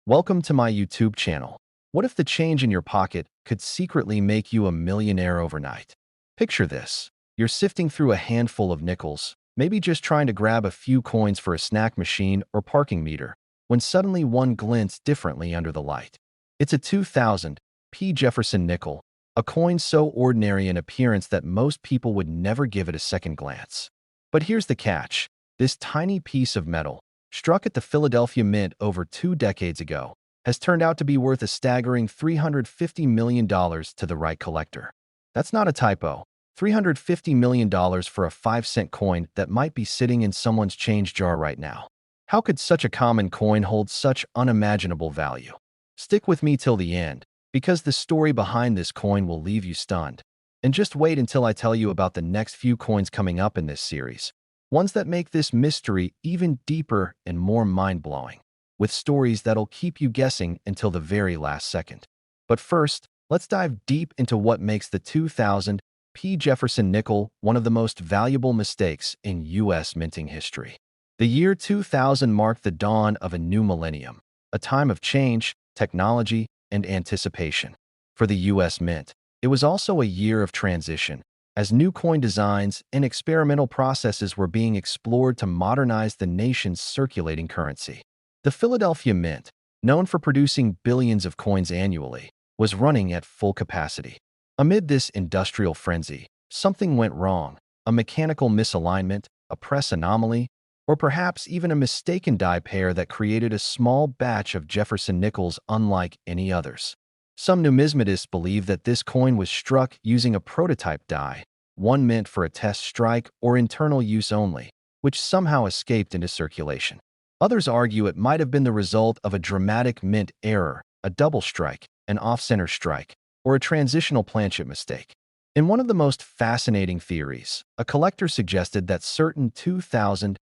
Welcome to my YouTube channel. What if the change in your pocket could secretly make you a millionaire overnight? Picture this. You're sifting through a handful of nickels, maybe just trying to grab a few coins for a snack machine or parking meter, when suddenly one glints differently under the light. It's a 2000 P Jefferson nickel, a coin so ordinary in appearance that most people would never give it a second glance. But here's the catch. This tiny piece of metal, struck at the Philadelphia Mint over 2 decades ago, has turned out to be worth a staggering $350 million to the right collector. That's not a typo. $350 million for a 5-cent coin that might be sitting in someone's change jar right now. How could such a common coin hold such unimaginable value? Stick with me till the end, because the story behind this coin will leave you stunned. And just wait until I tell you about the next few coins coming up in this series. Ones that make this mystery even deeper and more mind-blowing, with stories that'll keep you guessing until the very last second. But first, let's dive deep into what makes the 2000 P Jefferson nickel one of the most valuable mistakes in U.S. minting history. The year 2000 marked the dawn of a new millennium, a time of change, technology, and anticipation. For the U.S. Mint, it was also a year of transition, as new coin designs and experimental processes were being explored to modernize the nation's circulating currency. The Philadelphia Mint, known for producing billions of coins annually, was running at full capacity. Amid this industrial frenzy, something went wrong: a mechanical misalignment, a press anomaly, or perhaps even a mistaken die pair that created a small batch of Jefferson nickels unlike any others. Some numismatists believe that this coin was struck using a prototype die, one meant for a test strike or internal use only, which somehow escaped into circulation. Others argue it might have been the result of a dramatic mint error, a double strike, an off-center strike, or a transitional planchet mistake. In one of the most fascinating theories, a collector suggested that certain 2000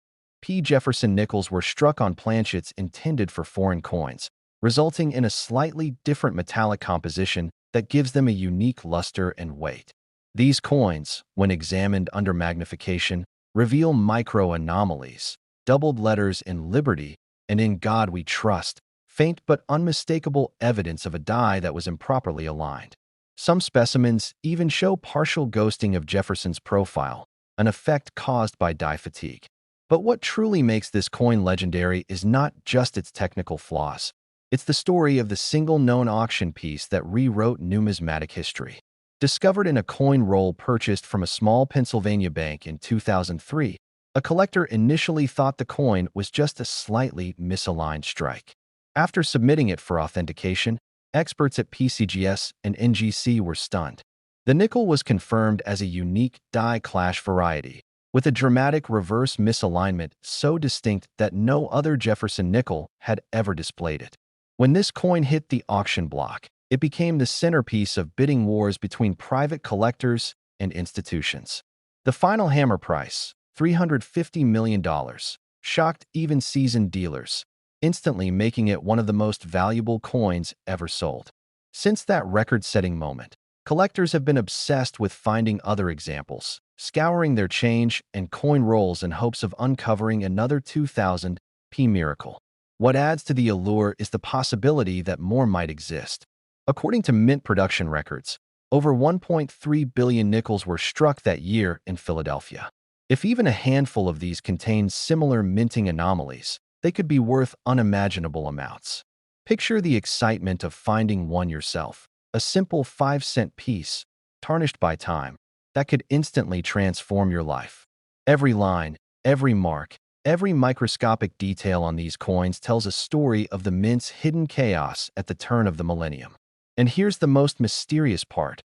P Jefferson nickels were struck on planchets intended for foreign coins, resulting in a slightly different metallic composition that gives them a unique luster and weight. These coins, when examined under magnification, reveal micro-anomalies, doubled letters in Liberty and In God We Trust, faint but unmistakable evidence of a die that was improperly aligned. Some specimens even show partial ghosting of Jefferson's profile, an effect caused by die fatigue. But what truly makes this coin legendary is not just its technical flaws. It's the story of the single known auction piece that rewrote numismatic history. Discovered in a coin roll purchased from a small Pennsylvania bank in 2003, a collector initially thought the coin was just a slightly misaligned strike. After submitting it for authentication, experts at PCGS and NGC were stunned. The nickel was confirmed as a unique die clash variety, with a dramatic reverse misalignment so distinct that no other Jefferson nickel had ever displayed it. When this coin hit the auction block, it became the centerpiece of bidding wars between private collectors and institutions. The final hammer price, $350 million, shocked even seasoned dealers, instantly making it one of the most valuable coins ever sold. Since that record-setting moment, collectors have been obsessed with finding other examples, scouring their change and coin rolls in hopes of uncovering another 2000 P miracle. What adds to the allure is the possibility that more might exist. According to mint production records, over 1.3 billion nickels were struck that year in Philadelphia. If even a handful of these contain similar minting anomalies, they could be worth unimaginable amounts. Picture the excitement of finding one yourself, a simple 5-cent piece, tarnished by time, that could instantly transform your life. Every line, every mark, every microscopic detail on these coins tells a story of the mint's hidden chaos at the turn of the millennium. And here's the most mysterious part.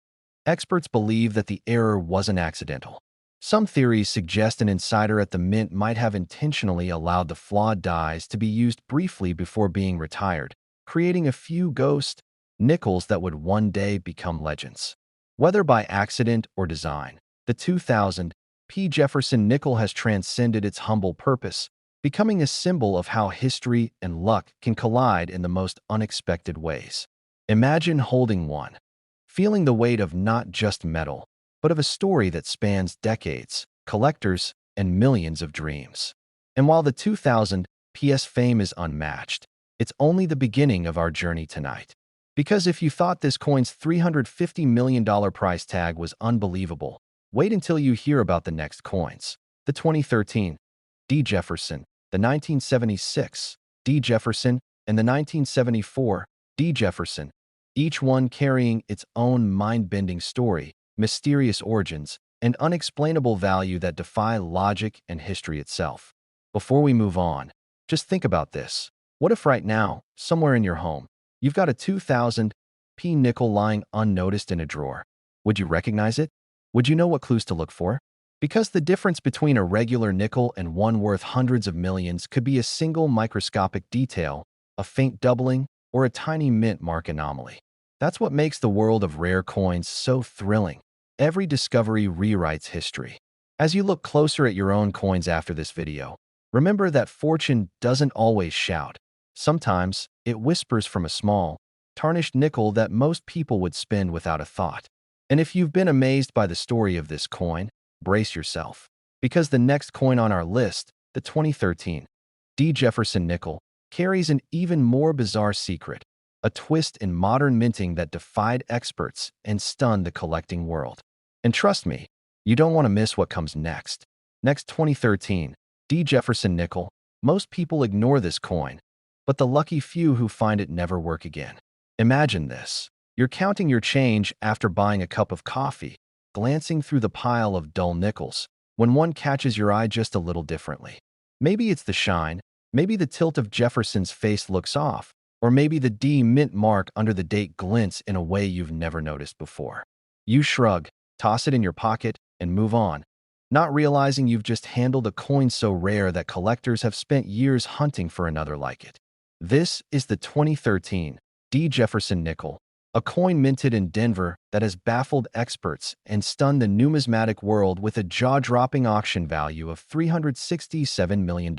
Experts believe that the error wasn't accidental. Some theories suggest an insider at the mint might have intentionally allowed the flawed dies to be used briefly before being retired, creating a few ghost nickels that would one day become legends. Whether by accident or design, the 2000 P Jefferson nickel has transcended its humble purpose, becoming a symbol of how history and luck can collide in the most unexpected ways. Imagine holding one, feeling the weight of not just metal, but of a story that spans decades, collectors, and millions of dreams. And while the 2000 PS fame is unmatched, It's only the beginning of our journey tonight. Because if you thought this coin's $350 million price tag was unbelievable, wait until you hear about the next coins. The 2013 D Jefferson, the 1976 D Jefferson, and the 1974 D Jefferson, each one carrying its own mind-bending story, mysterious origins, and unexplainable value that defy logic and history itself. Before we move on, just think about this. What if right now, somewhere in your home, you've got a 2000 P nickel lying unnoticed in a drawer? Would you recognize it? Would you know what clues to look for? Because the difference between a regular nickel and one worth hundreds of millions could be a single microscopic detail, a faint doubling, or a tiny mint mark anomaly. That's what makes the world of rare coins so thrilling. Every discovery rewrites history. As you look closer at your own coins after this video, remember that fortune doesn't always shout. Sometimes, it whispers from a small, tarnished nickel that most people would spend without a thought. And if you've been amazed by the story of this coin, brace yourself. Because the next coin on our list, the 2013 D Jefferson Nickel, carries an even more bizarre secret, a twist in modern minting that defied experts and stunned the collecting world. And trust me, you don't want to miss what comes next. Next 2013 D Jefferson Nickel, most people ignore this coin, but the lucky few who find it never work again. Imagine this. You're counting your change after buying a cup of coffee, glancing through the pile of dull nickels, when one catches your eye just a little differently. Maybe it's the shine, maybe the tilt of Jefferson's face looks off, or maybe the D mint mark under the date glints in a way you've never noticed before. You shrug, toss it in your pocket, and move on, not realizing you've just handled a coin so rare that collectors have spent years hunting for another like it. This is the 2013 D Jefferson Nickel, a coin minted in Denver that has baffled experts and stunned the numismatic world with a jaw-dropping auction value of $367 million.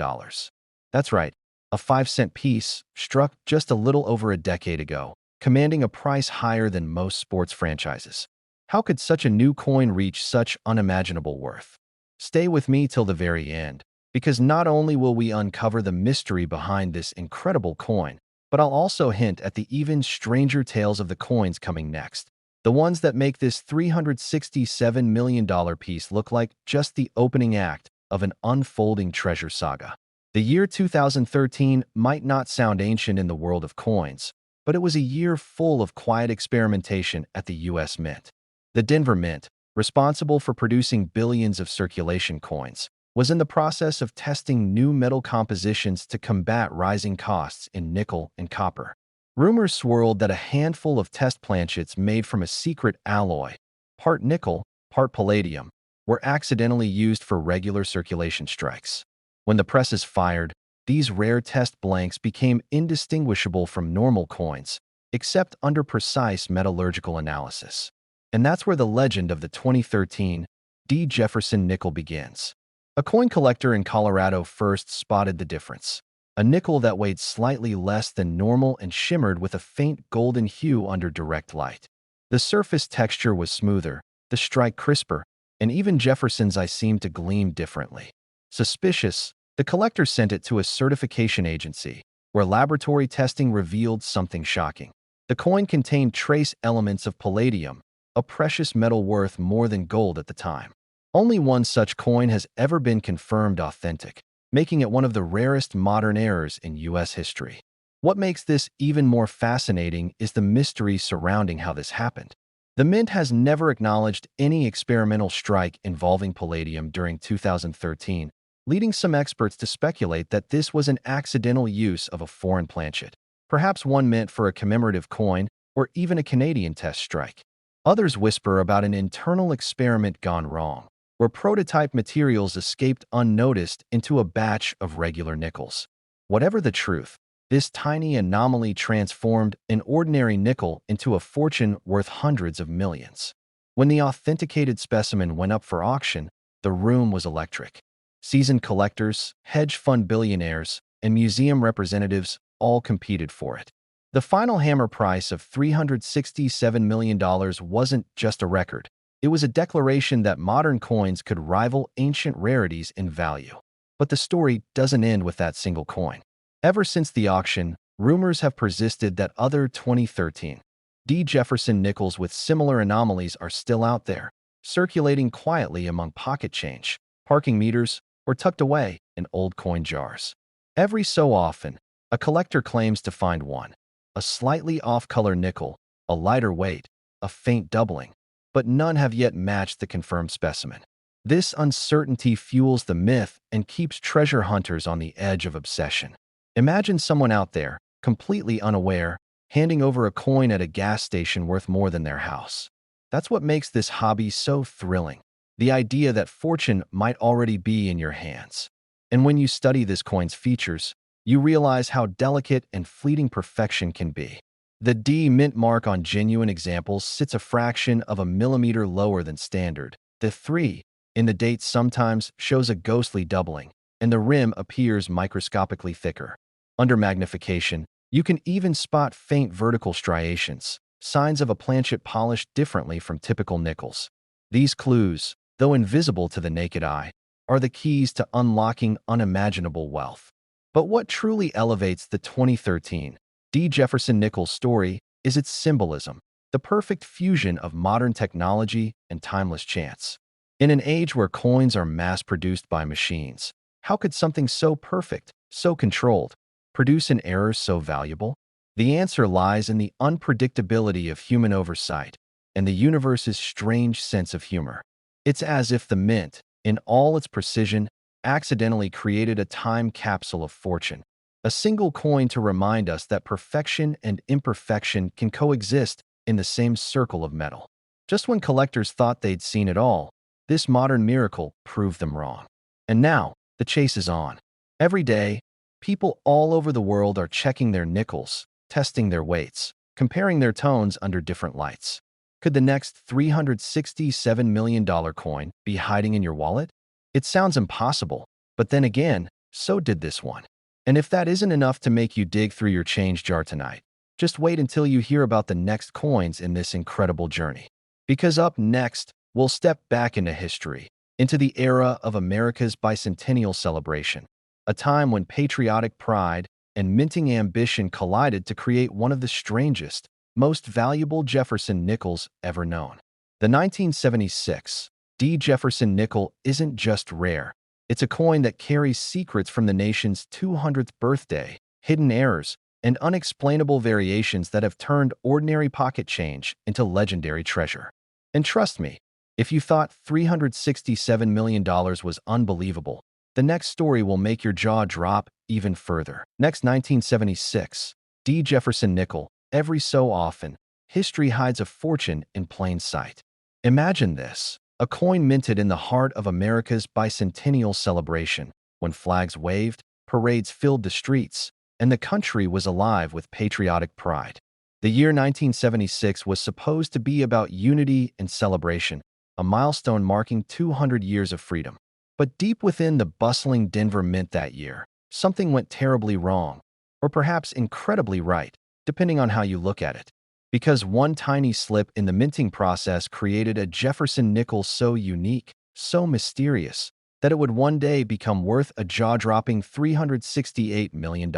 That's right, a 5-cent piece struck just a little over a decade ago, commanding a price higher than most sports franchises. How could such a new coin reach such unimaginable worth? Stay with me till the very end, because not only will we uncover the mystery behind this incredible coin, but I'll also hint at the even stranger tales of the coins coming next. The ones that make this $367 million piece look like just the opening act of an unfolding treasure saga. The year 2013 might not sound ancient in the world of coins, but it was a year full of quiet experimentation at the U.S. Mint. The Denver Mint, responsible for producing billions of circulation coins, was in the process of testing new metal compositions to combat rising costs in nickel and copper. Rumors swirled that a handful of test planchets made from a secret alloy, part nickel, part palladium, were accidentally used for regular circulation strikes. When the presses fired, these rare test blanks became indistinguishable from normal coins, except under precise metallurgical analysis. And that's where the legend of the 2013 D Jefferson Nickel begins. A coin collector in Colorado first spotted the difference. A nickel that weighed slightly less than normal and shimmered with a faint golden hue under direct light. The surface texture was smoother, the strike crisper, and even Jefferson's eye seemed to gleam differently. Suspicious, the collector sent it to a certification agency, where laboratory testing revealed something shocking. The coin contained trace elements of palladium, a precious metal worth more than gold at the time. Only one such coin has ever been confirmed authentic, making it one of the rarest modern errors in U.S. history. What makes this even more fascinating is the mystery surrounding how this happened. The Mint has never acknowledged any experimental strike involving palladium during 2013, leading some experts to speculate that this was an accidental use of a foreign planchet, perhaps one meant for a commemorative coin or even a Canadian test strike. Others whisper about an internal experiment gone wrong, where prototype materials escaped unnoticed into a batch of regular nickels. Whatever the truth, this tiny anomaly transformed an ordinary nickel into a fortune worth hundreds of millions. When the authenticated specimen went up for auction, the room was electric. Seasoned collectors, hedge fund billionaires, and museum representatives all competed for it. The final hammer price of $367 million wasn't just a record. It was a declaration that modern coins could rival ancient rarities in value. But the story doesn't end with that single coin. Ever since the auction, rumors have persisted that other 2013 D Jefferson nickels with similar anomalies are still out there, circulating quietly among pocket change, parking meters, or tucked away in old coin jars. Every so often, a collector claims to find one, a slightly off-color nickel, a lighter weight, a faint doubling, but none have yet matched the confirmed specimen. This uncertainty fuels the myth and keeps treasure hunters on the edge of obsession. Imagine someone out there, completely unaware, handing over a coin at a gas station worth more than their house. That's what makes this hobby so thrilling, the idea that fortune might already be in your hands. And when you study this coin's features, you realize how delicate and fleeting perfection can be. The D mint mark on genuine examples sits a fraction of a millimeter lower than standard. The 3 in the date sometimes shows a ghostly doubling, and the rim appears microscopically thicker. Under magnification, you can even spot faint vertical striations, signs of a planchet polished differently from typical nickels. These clues, though invisible to the naked eye, are the keys to unlocking unimaginable wealth. But what truly elevates the 2013 D Jefferson nickel story is its symbolism, the perfect fusion of modern technology and timeless chance. In an age where coins are mass-produced by machines, how could something so perfect, so controlled, produce an error so valuable? The answer lies in the unpredictability of human oversight and the universe's strange sense of humor. It's as if the mint, in all its precision, accidentally created a time capsule of fortune, a single coin to remind us that perfection and imperfection can coexist in the same circle of metal. Just when collectors thought they'd seen it all, this modern miracle proved them wrong. And now, the chase is on. Every day, people all over the world are checking their nickels, testing their weights, comparing their tones under different lights. Could the next $367 million coin be hiding in your wallet? It sounds impossible, but then again, so did this one. And if that isn't enough to make you dig through your change jar tonight, just wait until you hear about the next coins in this incredible journey. Because up next, we'll step back into history, into the era of America's bicentennial celebration, a time when patriotic pride and minting ambition collided to create one of the strangest, most valuable Jefferson nickels ever known. The 1976 D Jefferson nickel isn't just rare. It's a coin that carries secrets from the nation's 200th birthday, hidden errors, and unexplainable variations that have turned ordinary pocket change into legendary treasure. And trust me, if you thought $367 million was unbelievable, the next story will make your jaw drop even further. Next, 1976, D Jefferson nickel. Every so often, history hides a fortune in plain sight. Imagine this, a coin minted in the heart of America's bicentennial celebration, when flags waved, parades filled the streets, and the country was alive with patriotic pride. The year 1976 was supposed to be about unity and celebration, a milestone marking 200 years of freedom. But deep within the bustling Denver Mint that year, something went terribly wrong, or perhaps incredibly right, depending on how you look at it. Because one tiny slip in the minting process created a Jefferson nickel so unique, so mysterious, that it would one day become worth a jaw-dropping $368 million.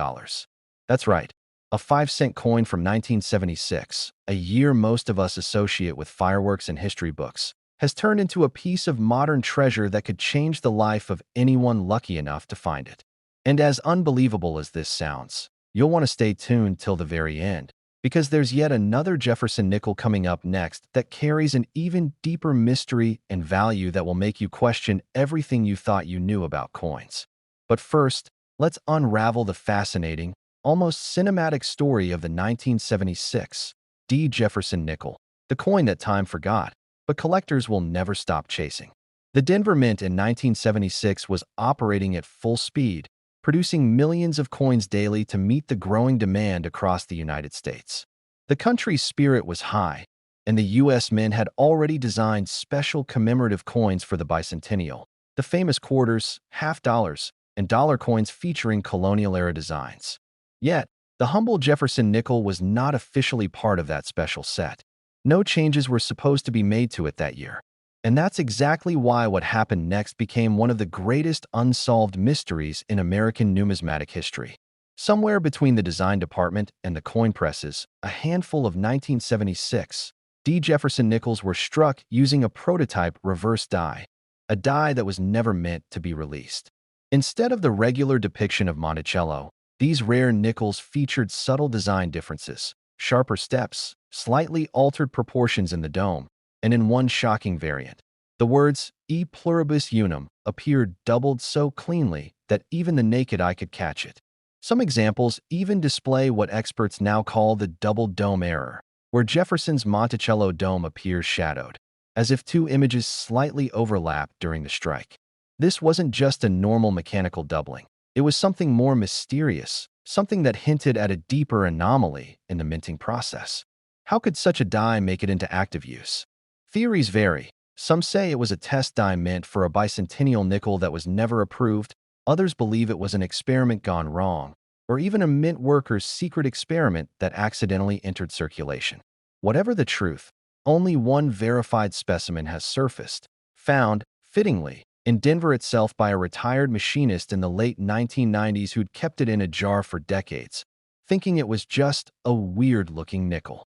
That's right, a 5-cent coin from 1976, a year most of us associate with fireworks and history books, has turned into a piece of modern treasure that could change the life of anyone lucky enough to find it. And as unbelievable as this sounds, you'll want to stay tuned till the very end, because there's yet another Jefferson nickel coming up next that carries an even deeper mystery and value that will make you question everything you thought you knew about coins. But first, let's unravel the fascinating, almost cinematic story of the 1976 D Jefferson nickel, the coin that time forgot, but collectors will never stop chasing. The Denver Mint in 1976 was operating at full speed, producing millions of coins daily to meet the growing demand across the United States. The country's spirit was high, and the U.S. Mint had already designed special commemorative coins for the bicentennial, the famous quarters, half dollars, and dollar coins featuring colonial-era designs. Yet, the humble Jefferson nickel was not officially part of that special set. No changes were supposed to be made to it that year. And that's exactly why what happened next became one of the greatest unsolved mysteries in American numismatic history. Somewhere between the design department and the coin presses, a handful of 1976 D Jefferson nickels were struck using a prototype reverse die, a die that was never meant to be released. Instead of the regular depiction of Monticello, these rare nickels featured subtle design differences, sharper steps, slightly altered proportions in the dome, and in one shocking variant, the words E pluribus unum appeared doubled so cleanly that even the naked eye could catch it. Some examples even display what experts now call the double dome error, where Jefferson's Monticello dome appears shadowed, as if two images slightly overlapped during the strike. This wasn't just a normal mechanical doubling. It was something more mysterious, something that hinted at a deeper anomaly in the minting process. How could such a die make it into active use? Theories vary. Some say it was a test die meant for a bicentennial nickel that was never approved. Others believe it was an experiment gone wrong, or even a mint worker's secret experiment that accidentally entered circulation. Whatever the truth, only one verified specimen has surfaced, found, fittingly, in Denver itself by a retired machinist in the late 1990s who'd kept it in a jar for decades, thinking it was just a weird-looking nickel.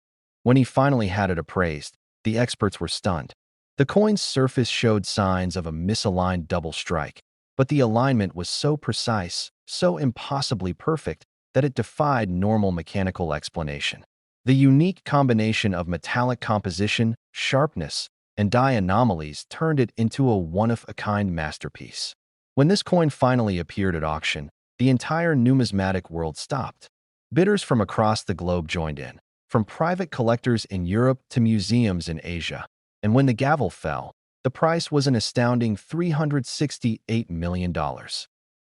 When he finally had it appraised, the experts were stunned. The coin's surface showed signs of a misaligned double strike, but the alignment was so precise, so impossibly perfect, that it defied normal mechanical explanation. The unique combination of metallic composition, sharpness, and die anomalies turned it into a one-of-a-kind masterpiece. When this coin finally appeared at auction, the entire numismatic world stopped. Bidders from across the globe joined in, from private collectors in Europe to museums in Asia. And when the gavel fell, the price was an astounding $368 million.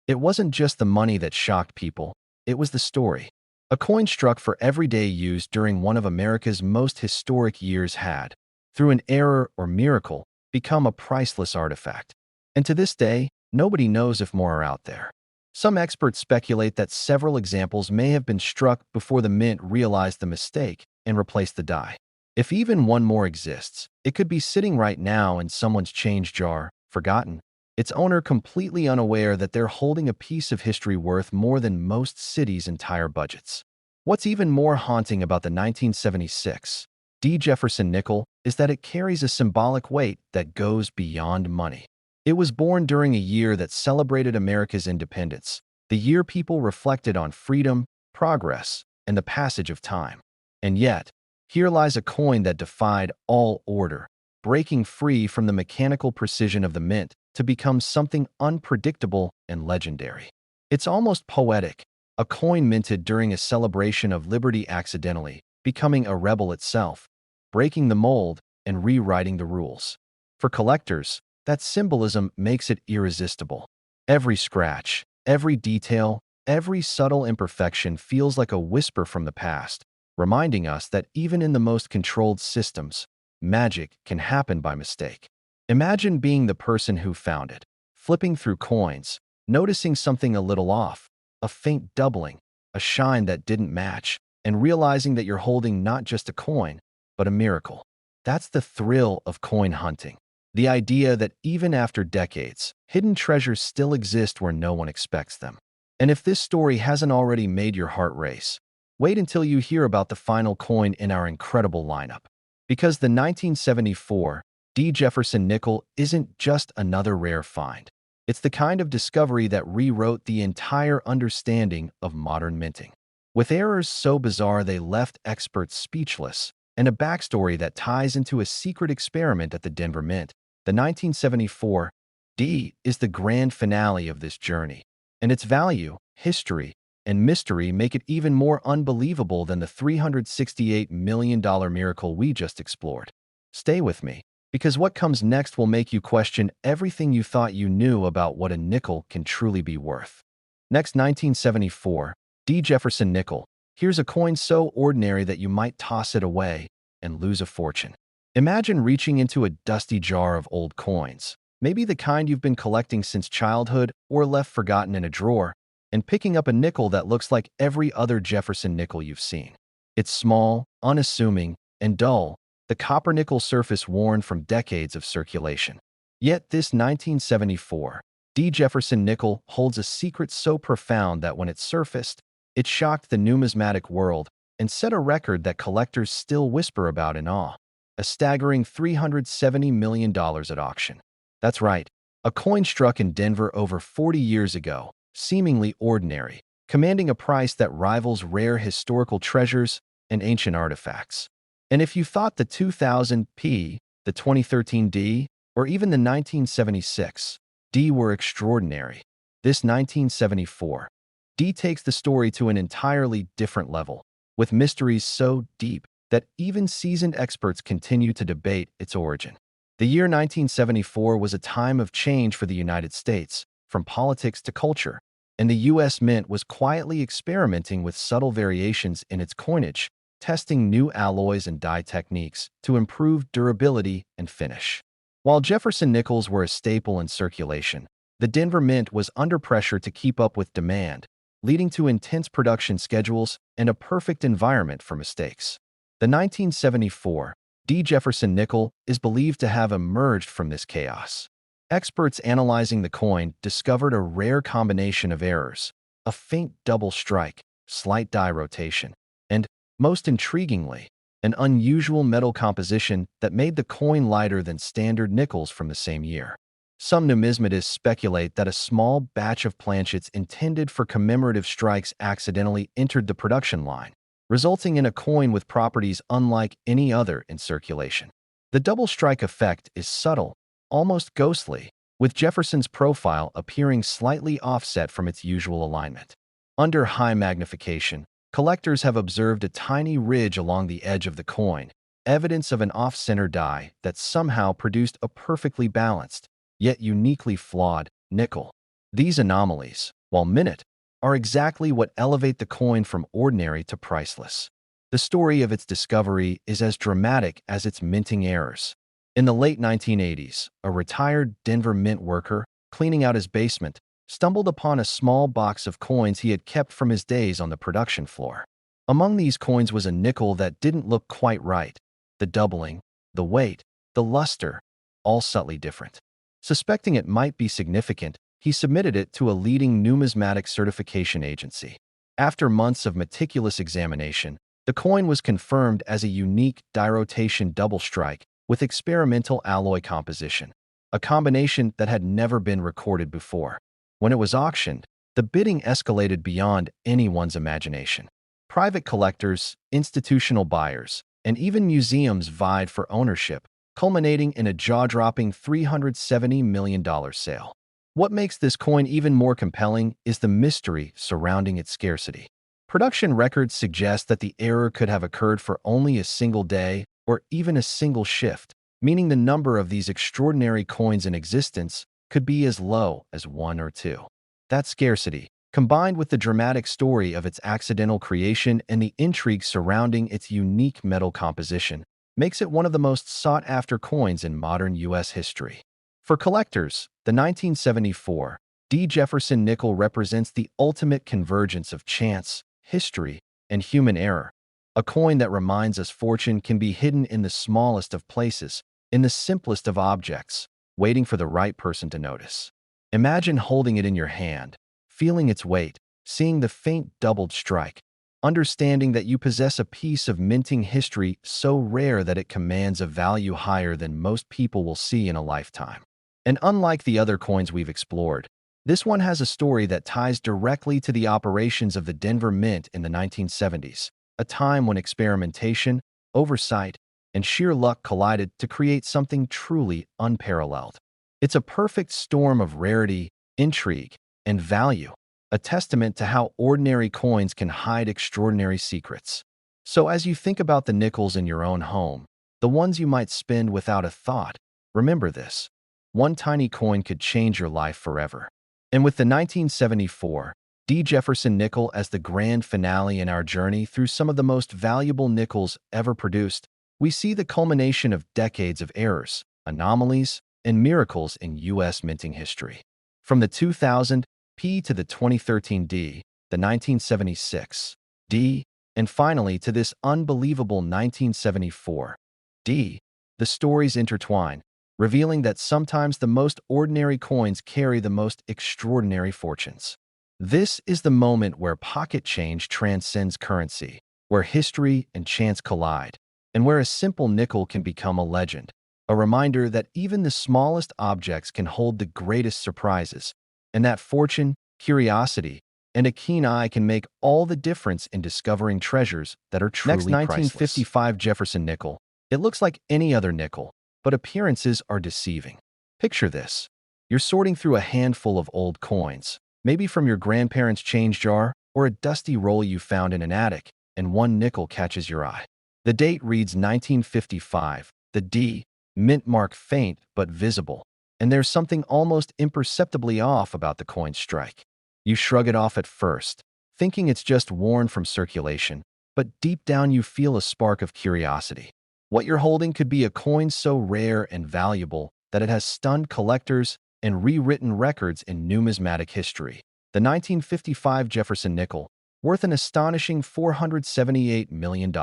It wasn't just the money that shocked people, it was the story. A coin struck for everyday use during one of America's most historic years had, through an error or miracle, become a priceless artifact. And to this day, nobody knows if more are out there. Some experts speculate that several examples may have been struck before the mint realized the mistake and replaced the die. If even one more exists, it could be sitting right now in someone's change jar, forgotten, its owner completely unaware that they're holding a piece of history worth more than most cities' entire budgets. What's even more haunting about the 1976 D Jefferson nickel is that it carries a symbolic weight that goes beyond money. It was born during a year that celebrated America's independence, the year people reflected on freedom, progress, and the passage of time. And yet, here lies a coin that defied all order, breaking free from the mechanical precision of the mint to become something unpredictable and legendary. It's almost poetic, a coin minted during a celebration of liberty accidentally, becoming a rebel itself, breaking the mold and rewriting the rules. For collectors, that symbolism makes it irresistible. Every scratch, every detail, every subtle imperfection feels like a whisper from the past, reminding us that even in the most controlled systems, magic can happen by mistake. Imagine being the person who found it, flipping through coins, noticing something a little off, a faint doubling, a shine that didn't match, and realizing that you're holding not just a coin, but a miracle. That's the thrill of coin hunting. The idea that even after decades, hidden treasures still exist where no one expects them. And if this story hasn't already made your heart race, wait until you hear about the final coin in our incredible lineup. Because the 1974 D Jefferson nickel isn't just another rare find. It's the kind of discovery that rewrote the entire understanding of modern minting. With errors so bizarre they left experts speechless, and a backstory that ties into a secret experiment at the Denver Mint, the 1974 D is the grand finale of this journey. And its value, history, and mystery make it even more unbelievable than the $368 million miracle we just explored. Stay with me, because what comes next will make you question everything you thought you knew about what a nickel can truly be worth. Next, 1974 D Jefferson nickel. Here's a coin so ordinary that you might toss it away and lose a fortune. Imagine reaching into a dusty jar of old coins, maybe the kind you've been collecting since childhood or left forgotten in a drawer, and picking up a nickel that looks like every other Jefferson nickel you've seen. It's small, unassuming, and dull, the copper nickel surface worn from decades of circulation. Yet this 1974 D Jefferson nickel holds a secret so profound that when it surfaced, It shocked the numismatic world and set a record that collectors still whisper about in awe. A staggering $370 million at auction. That's right, a coin struck in Denver over 40 years ago, seemingly ordinary, commanding a price that rivals rare historical treasures and ancient artifacts. And if you thought the 2000 P, the 2013 D, or even the 1976 D were extraordinary, this 1974 D takes the story to an entirely different level, with mysteries so deep that even seasoned experts continue to debate its origin. The year 1974 was a time of change for the United States, from politics to culture, and the U.S. Mint was quietly experimenting with subtle variations in its coinage, testing new alloys and die techniques to improve durability and finish. While Jefferson nickels were a staple in circulation, the Denver Mint was under pressure to keep up with demand, leading to intense production schedules and a perfect environment for mistakes. The 1974 D Jefferson nickel is believed to have emerged from this chaos. Experts analyzing the coin discovered a rare combination of errors: a faint double strike, slight die rotation, and, most intriguingly, an unusual metal composition that made the coin lighter than standard nickels from the same year. Some numismatists speculate that a small batch of planchets intended for commemorative strikes accidentally entered the production line, resulting in a coin with properties unlike any other in circulation. The double strike effect is subtle, almost ghostly, with Jefferson's profile appearing slightly offset from its usual alignment. Under high magnification, collectors have observed a tiny ridge along the edge of the coin, evidence of an off-center die that somehow produced a perfectly balanced, yet uniquely flawed, nickel. These anomalies, while minute, are exactly what elevate the coin from ordinary to priceless. The story of its discovery is as dramatic as its minting errors. In the late 1980s, a retired Denver mint worker, cleaning out his basement, stumbled upon a small box of coins he had kept from his days on the production floor. Among these coins was a nickel that didn't look quite right: the doubling, the weight, the luster, all subtly different. Suspecting it might be significant, he submitted it to a leading numismatic certification agency. After months of meticulous examination, the coin was confirmed as a unique die-rotation double strike with experimental alloy composition, a combination that had never been recorded before. When it was auctioned, the bidding escalated beyond anyone's imagination. Private collectors, institutional buyers, and even museums vied for ownership, culminating in a jaw-dropping $370 million sale. What makes this coin even more compelling is the mystery surrounding its scarcity. Production records suggest that the error could have occurred for only a single day or even a single shift, meaning the number of these extraordinary coins in existence could be as low as one or two. That scarcity, combined with the dramatic story of its accidental creation and the intrigue surrounding its unique metal composition, makes it one of the most sought-after coins in modern U.S. history. For collectors, the 1974 D Jefferson nickel represents the ultimate convergence of chance, history, and human error, a coin that reminds us fortune can be hidden in the smallest of places, in the simplest of objects, waiting for the right person to notice. Imagine holding it in your hand, feeling its weight, seeing the faint doubled strike, understanding that you possess a piece of minting history so rare that it commands a value higher than most people will see in a lifetime. And unlike the other coins we've explored, this one has a story that ties directly to the operations of the Denver Mint in the 1970s, a time when experimentation, oversight, and sheer luck collided to create something truly unparalleled. It's a perfect storm of rarity, intrigue, and value, a testament to how ordinary coins can hide extraordinary secrets. So as you think about the nickels in your own home, the ones you might spend without a thought, remember this: one tiny coin could change your life forever. And with the 1974 D Jefferson nickel as the grand finale in our journey through some of the most valuable nickels ever produced, we see the culmination of decades of errors, anomalies, and miracles in U.S. minting history. From the 2000 P to the 2013 D, the 1976 D, and finally to this unbelievable 1974 D, the stories intertwine, revealing that sometimes the most ordinary coins carry the most extraordinary fortunes. This is the moment where pocket change transcends currency, where history and chance collide, and where a simple nickel can become a legend, a reminder that even the smallest objects can hold the greatest surprises, and that fortune, curiosity, and a keen eye can make all the difference in discovering treasures that are truly priceless. Next, 1955 Jefferson nickel. It looks like any other nickel, but appearances are deceiving. Picture this. You're sorting through a handful of old coins, maybe from your grandparents' change jar or a dusty roll you found in an attic, and one nickel catches your eye. The date reads 1955, the D, mint mark faint but visible, and there's something almost imperceptibly off about the coin's strike. You shrug it off at first, thinking it's just worn from circulation, but deep down you feel a spark of curiosity. What you're holding could be a coin so rare and valuable that it has stunned collectors and rewritten records in numismatic history. The 1955 Jefferson nickel, worth an astonishing $478 million.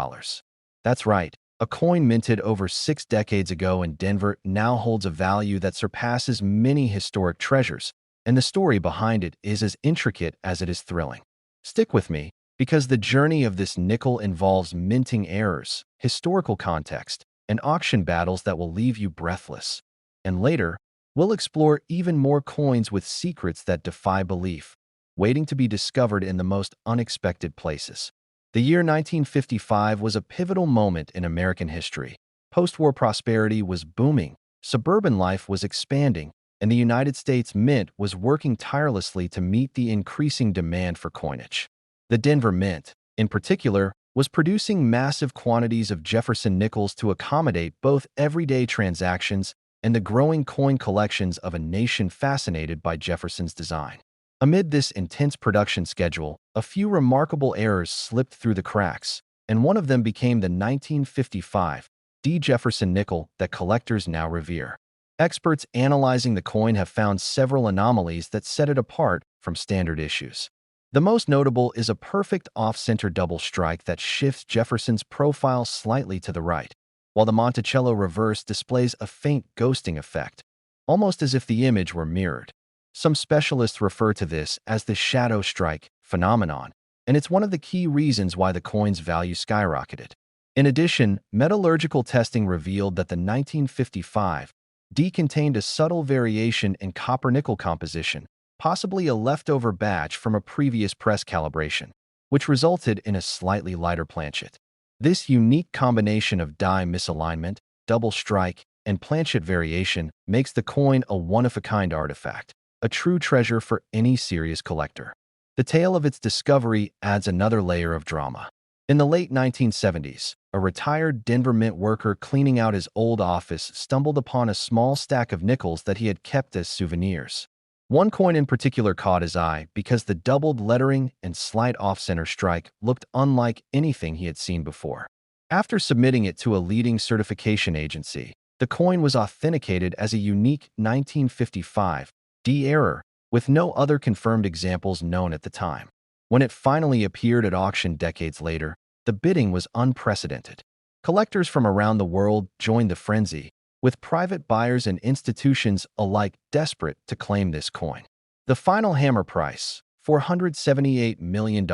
That's right, a coin minted over 6 decades ago in Denver now holds a value that surpasses many historic treasures, and the story behind it is as intricate as it is thrilling. Stick with me, because the journey of this nickel involves minting errors, historical context, and auction battles that will leave you breathless. And later, we'll explore even more coins with secrets that defy belief, waiting to be discovered in the most unexpected places. The year 1955 was a pivotal moment in American history. Post-war prosperity was booming, suburban life was expanding, and the United States Mint was working tirelessly to meet the increasing demand for coinage. The Denver Mint, in particular, was producing massive quantities of Jefferson nickels to accommodate both everyday transactions and the growing coin collections of a nation fascinated by Jefferson's design. Amid this intense production schedule, a few remarkable errors slipped through the cracks, and one of them became the 1955 D Jefferson nickel that collectors now revere. Experts analyzing the coin have found several anomalies that set it apart from standard issues. The most notable is a perfect off-center double strike that shifts Jefferson's profile slightly to the right, while the Monticello reverse displays a faint ghosting effect, almost as if the image were mirrored. Some specialists refer to this as the shadow strike phenomenon, and it's one of the key reasons why the coin's value skyrocketed. In addition, metallurgical testing revealed that the 1955 D contained a subtle variation in copper-nickel composition, possibly a leftover batch from a previous press calibration, which resulted in a slightly lighter planchet. This unique combination of die misalignment, double strike, and planchet variation makes the coin a one-of-a-kind artifact, a true treasure for any serious collector. The tale of its discovery adds another layer of drama. In the late 1970s, a retired Denver Mint worker cleaning out his old office stumbled upon a small stack of nickels that he had kept as souvenirs. One coin in particular caught his eye because the doubled lettering and slight off-center strike looked unlike anything he had seen before. After submitting it to a leading certification agency, the coin was authenticated as a unique 1955 D error, with no other confirmed examples known at the time. When it finally appeared at auction decades later, the bidding was unprecedented. Collectors from around the world joined the frenzy, with private buyers and institutions alike desperate to claim this coin. The final hammer price, $478 million,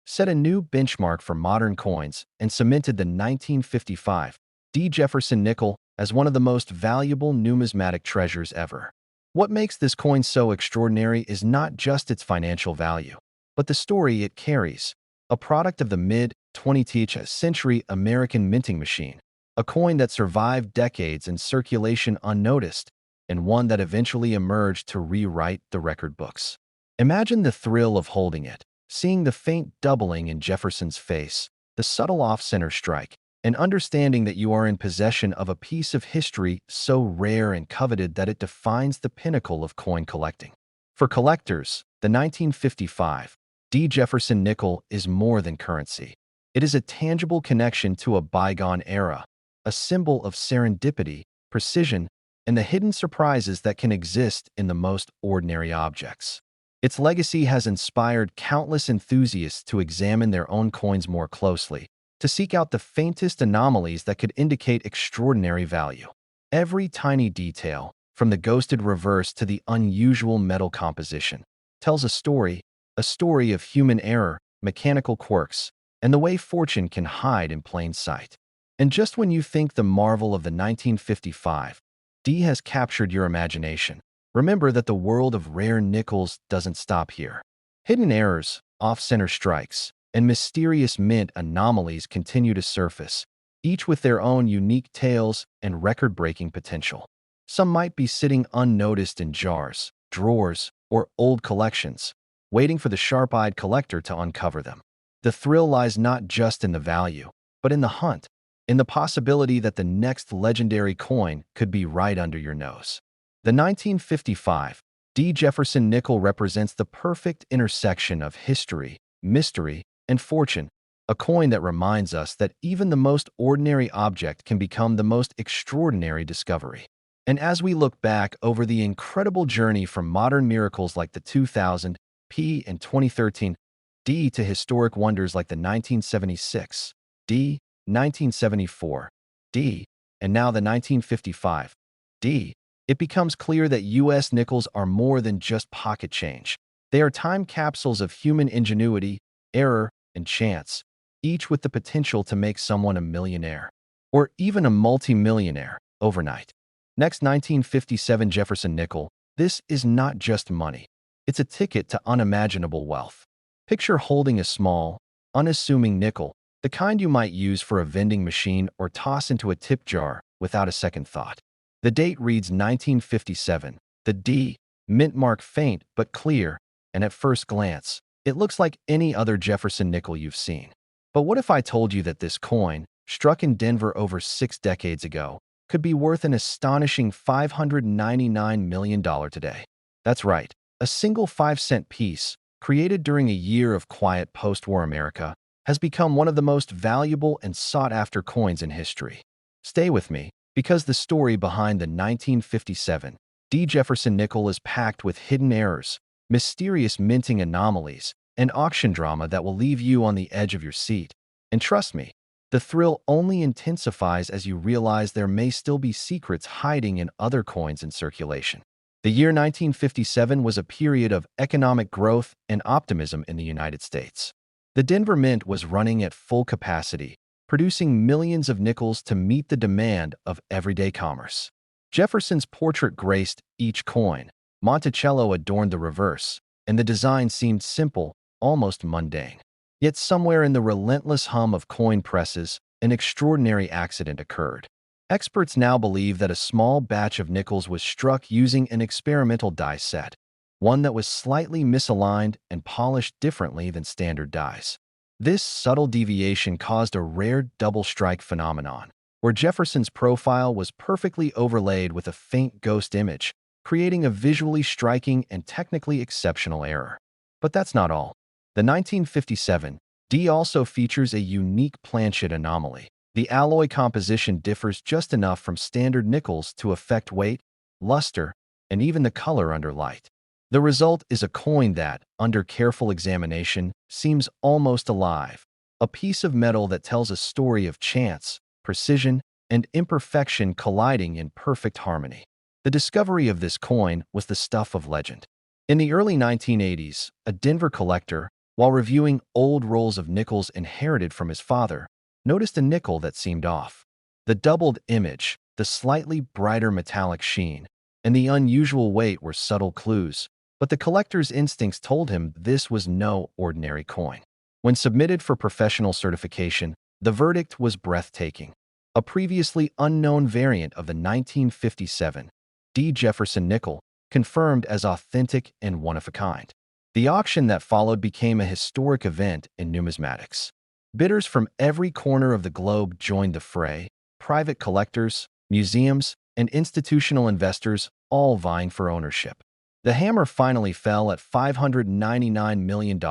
set a new benchmark for modern coins and cemented the 1955 D Jefferson nickel as one of the most valuable numismatic treasures ever. What makes this coin so extraordinary is not just its financial value, but the story it carries, a product of the mid-20th century American minting machine, a coin that survived decades in circulation unnoticed, and one that eventually emerged to rewrite the record books. Imagine the thrill of holding it, seeing the faint doubling in Jefferson's face, the subtle off-center strike, and understanding that you are in possession of a piece of history so rare and coveted that it defines the pinnacle of coin collecting. For collectors, the 1955 D Jefferson nickel is more than currency. It is a tangible connection to a bygone era, a symbol of serendipity, precision, and the hidden surprises that can exist in the most ordinary objects. Its legacy has inspired countless enthusiasts to examine their own coins more closely, to seek out the faintest anomalies that could indicate extraordinary value. Every tiny detail, from the ghosted reverse to the unusual metal composition, tells a story, a story of human error, mechanical quirks, and the way fortune can hide in plain sight. And just when you think the marvel of the 1955 D has captured your imagination, remember that the world of rare nickels doesn't stop here. Hidden errors, off-center strikes, and mysterious mint anomalies continue to surface, each with their own unique tales and record-breaking potential. Some might be sitting unnoticed in jars, drawers, or old collections, waiting for the sharp-eyed collector to uncover them. The thrill lies not just in the value, but in the hunt, in the possibility that the next legendary coin could be right under your nose. The 1955 D Jefferson nickel represents the perfect intersection of history, mystery, and fortune, a coin that reminds us that even the most ordinary object can become the most extraordinary discovery. And as we look back over the incredible journey from modern miracles like the 2000 P and 2013 D to historic wonders like the 1976 D, 1974 D, and now the 1955 D, it becomes clear that U.S. nickels are more than just pocket change. They are time capsules of human ingenuity, error, and chance, each with the potential to make someone a millionaire, or even a multi-millionaire, overnight. Next, 1957 Jefferson nickel. This is not just money. It's a ticket to unimaginable wealth. Picture holding a small, unassuming nickel, the kind you might use for a vending machine or toss into a tip jar without a second thought. The date reads 1957. The D, mint mark faint but clear, and at first glance, it looks like any other Jefferson nickel you've seen. But what if I told you that this coin, struck in Denver over 6 decades ago, could be worth an astonishing $599 million today? That's right, a single 5-cent piece, created during a year of quiet post-war America, has become one of the most valuable and sought-after coins in history. Stay with me, because the story behind the 1957 D Jefferson nickel is packed with hidden errors, mysterious minting anomalies, and auction drama that will leave you on the edge of your seat. And trust me, the thrill only intensifies as you realize there may still be secrets hiding in other coins in circulation. The year 1957 was a period of economic growth and optimism in the United States. The Denver Mint was running at full capacity, producing millions of nickels to meet the demand of everyday commerce. Jefferson's portrait graced each coin, Monticello adorned the reverse, and the design seemed simple, almost mundane. Yet somewhere in the relentless hum of coin presses, an extraordinary accident occurred. Experts now believe that a small batch of nickels was struck using an experimental die set, one that was slightly misaligned and polished differently than standard dies. This subtle deviation caused a rare double-strike phenomenon, where Jefferson's profile was perfectly overlaid with a faint ghost image, creating a visually striking and technically exceptional error. But that's not all. The 1957 D also features a unique planchet anomaly. The alloy composition differs just enough from standard nickels to affect weight, luster, and even the color under light. The result is a coin that, under careful examination, seems almost alive, a piece of metal that tells a story of chance, precision, and imperfection colliding in perfect harmony. The discovery of this coin was the stuff of legend. In the early 1980s, a Denver collector, while reviewing old rolls of nickels inherited from his father, noticed a nickel that seemed off. The doubled image, the slightly brighter metallic sheen, and the unusual weight were subtle clues, but the collector's instincts told him this was no ordinary coin. When submitted for professional certification, the verdict was breathtaking. A previously unknown variant of the 1957 D Jefferson nickel, confirmed as authentic and one-of-a-kind. The auction that followed became a historic event in numismatics. Bidders from every corner of the globe joined the fray, private collectors, museums, and institutional investors all vying for ownership. The hammer finally fell at $599 million,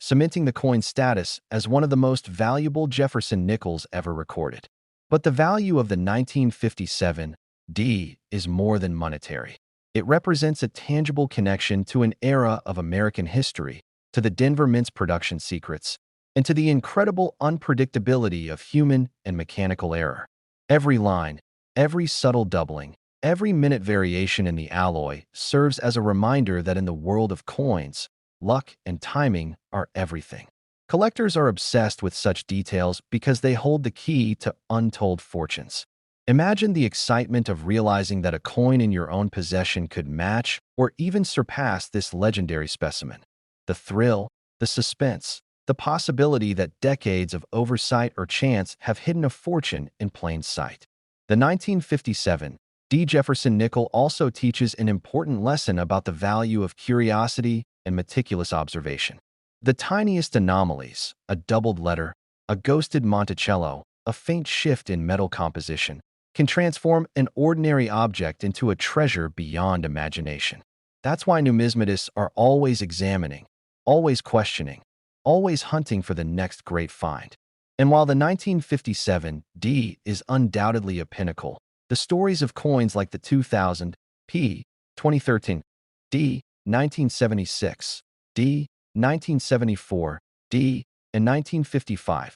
cementing the coin's status as one of the most valuable Jefferson nickels ever recorded. But the value of the 1957 D is more than monetary. It represents a tangible connection to an era of American history, to the Denver Mint's production secrets, and to the incredible unpredictability of human and mechanical error. Every line, every subtle doubling, every minute variation in the alloy serves as a reminder that in the world of coins, luck, and timing are everything. Collectors are obsessed with such details because they hold the key to untold fortunes. Imagine the excitement of realizing that a coin in your own possession could match or even surpass this legendary specimen. The thrill, the suspense, the possibility that decades of oversight or chance have hidden a fortune in plain sight. The 1957 D Jefferson nickel also teaches an important lesson about the value of curiosity and meticulous observation. The tiniest anomalies, a doubled letter, a ghosted Monticello, a faint shift in metal composition, can transform an ordinary object into a treasure beyond imagination. That's why numismatists are always examining, always questioning, always hunting for the next great find. And while the 1957 D is undoubtedly a pinnacle, the stories of coins like the 2000 P, 2013 D, 1976 D, 1974 D, and 1955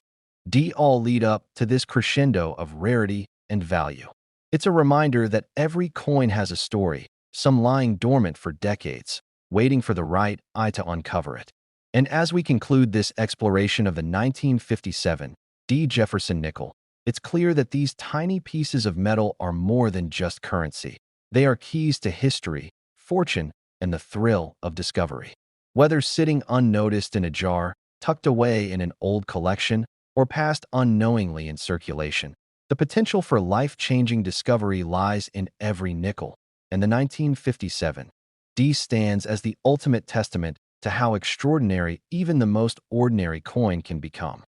D all lead up to this crescendo of rarity and value. It's a reminder that every coin has a story, some lying dormant for decades, waiting for the right eye to uncover it. And as we conclude this exploration of the 1957 D Jefferson nickel, it's clear that these tiny pieces of metal are more than just currency. They are keys to history, fortune, and the thrill of discovery. Whether sitting unnoticed in a jar, tucked away in an old collection, or passed unknowingly in circulation, the potential for life-changing discovery lies in every nickel, and the 1957 D stands as the ultimate testament to how extraordinary even the most ordinary coin can become.